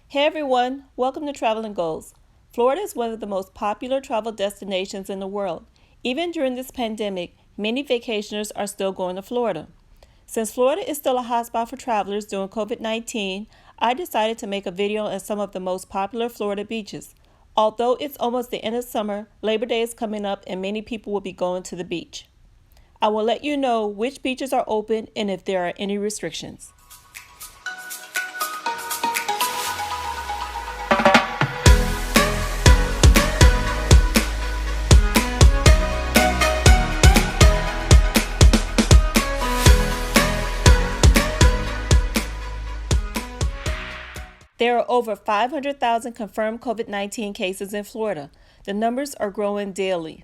Hey everyone, welcome to Travel and Goals. Florida is one of the most popular travel destinations in the world. Even during this pandemic, many vacationers are still going to Florida. Since Florida is still a hotspot for travelers during COVID-19, I decided to make a video on some of the most popular Florida beaches. Although it's almost the end of summer, Labor Day is coming up and many people will be going to the beach. I will let you know which beaches are open and if there are any restrictions. There are over 500,000 confirmed COVID-19 cases in Florida. The numbers are growing daily.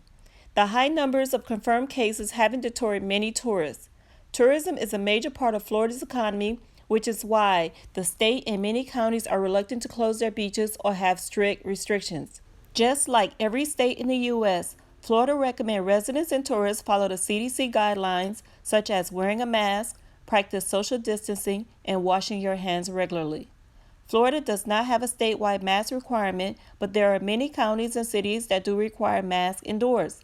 The high numbers of confirmed cases haven't deterred many tourists. Tourism is a major part of Florida's economy, which is why the state and many counties are reluctant to close their beaches or have strict restrictions. Just like every state in the U.S., Florida recommends residents and tourists follow the CDC guidelines, such as wearing a mask, practice social distancing, and washing your hands regularly. Florida does not have a statewide mask requirement, but there are many counties and cities that do require masks indoors.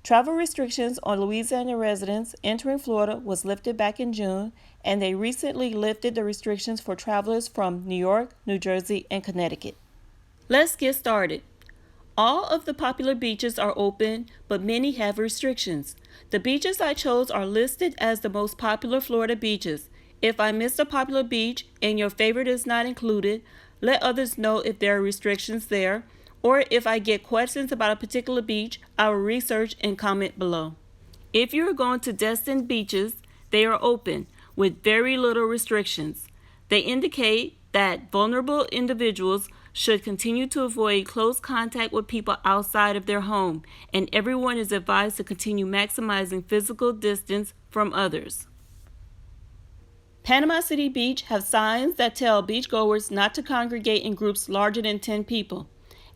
Travel restrictions on Louisiana residents entering Florida was lifted back in June, and they recently lifted the restrictions for travelers from New York, New Jersey, and Connecticut. Let's get started. All of the popular beaches are open, but many have restrictions. The beaches I chose are listed as the most popular Florida beaches. If I missed a popular beach and your favorite is not included, let others know if there are restrictions there, or if I get questions about a particular beach, I will research and comment below. If you are going to Destin beaches, they are open with very little restrictions. They indicate that vulnerable individuals should continue to avoid close contact with people outside of their home, and everyone is advised to continue maximizing physical distance from others. Panama City Beach have signs that tell beachgoers not to congregate in groups larger than 10 people,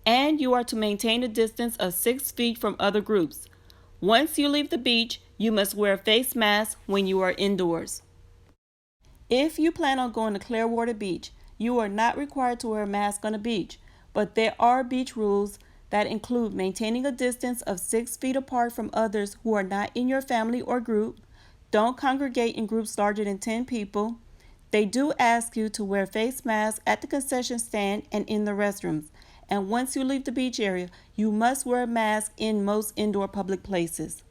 and you are to maintain a distance of 6 feet from other groups. Once you leave the beach, you must wear a face mask when you are indoors. If you plan on going to Clearwater Beach, you are not required to wear a mask on the beach, but there are beach rules that include maintaining a distance of 6 feet apart from others who are not in your family or group. Don't congregate in groups larger than 10 people. They do ask you to wear face masks at the concession stand and in the restrooms. And once you leave the beach area, you must wear a mask in most indoor public places.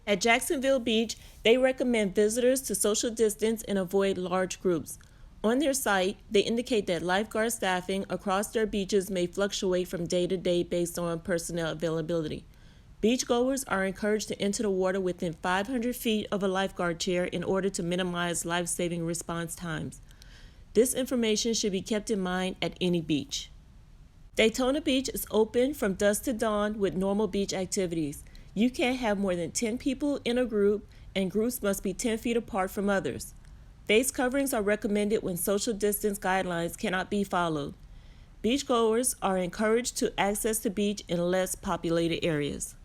At Jacksonville Beach, they recommend visitors to social distance and avoid large groups. On their site, they indicate that lifeguard staffing across their beaches may fluctuate from day to day based on personnel availability. Beachgoers are encouraged to enter the water within 500 feet of a lifeguard chair in order to minimize life-saving response times. This information should be kept in mind at any beach. Daytona Beach is open from dusk to dawn with normal beach activities. You can't have more than 10 people in a group, and groups must be 10 feet apart from others. Face coverings are recommended when social distance guidelines cannot be followed. Beachgoers are encouraged to access the beach in less populated areas.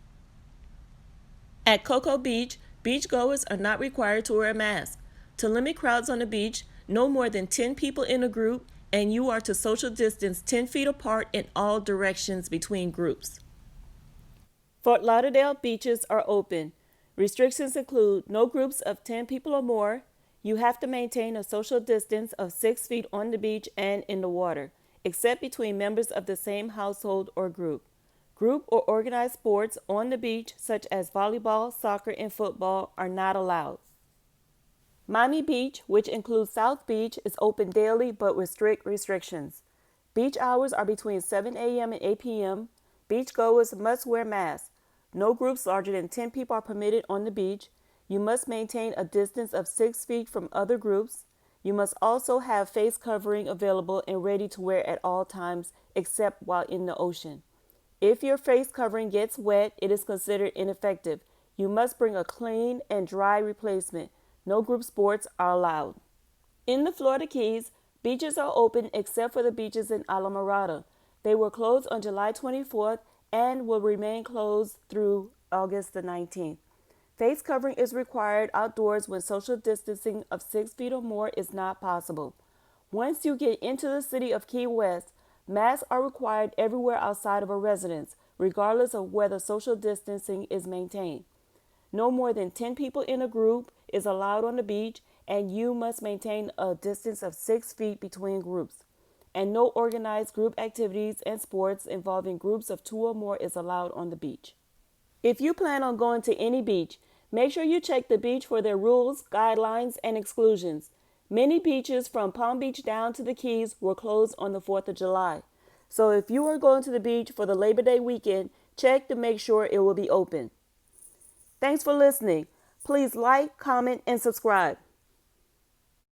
At Cocoa Beach, beachgoers are not required to wear a mask. To limit crowds on the beach, no more than 10 people in a group, and you are to social distance 10 feet apart in all directions between groups. Fort Lauderdale beaches are open. Restrictions include no groups of 10 people or more. You have to maintain a social distance of 6 feet on the beach and in the water, except between members of the same household or group. Group or organized sports on the beach, such as volleyball, soccer, and football, are not allowed. Miami Beach, which includes South Beach, is open daily but with strict restrictions. Beach hours are between 7 a.m. and 8 p.m. Beachgoers must wear masks. No groups larger than 10 people are permitted on the beach. You must maintain a distance of 6 feet from other groups. You must also have face covering available and ready to wear at all times, except while in the ocean. If your face covering gets wet, it is considered ineffective. You must bring a clean and dry replacement. No group sports are allowed. In the Florida Keys, beaches are open except for the beaches in Islamorada. They were closed on July 24th and will remain closed through August the 19th. Face covering is required outdoors when social distancing of 6 feet or more is not possible. Once you get into the city of Key West, masks are required everywhere outside of a residence, regardless of whether social distancing is maintained. No more than 10 people in a group is allowed on the beach, and you must maintain a distance of 6 feet between groups. And no organized group activities and sports involving groups of 2 or more is allowed on the beach. If you plan on going to any beach, make sure you check the beach for their rules, guidelines, and exclusions. Many beaches from Palm Beach down to the Keys were closed on the 4th of July. So if you are going to the beach for the Labor Day weekend, check to make sure it will be open. Thanks for listening. Please like, comment, and subscribe.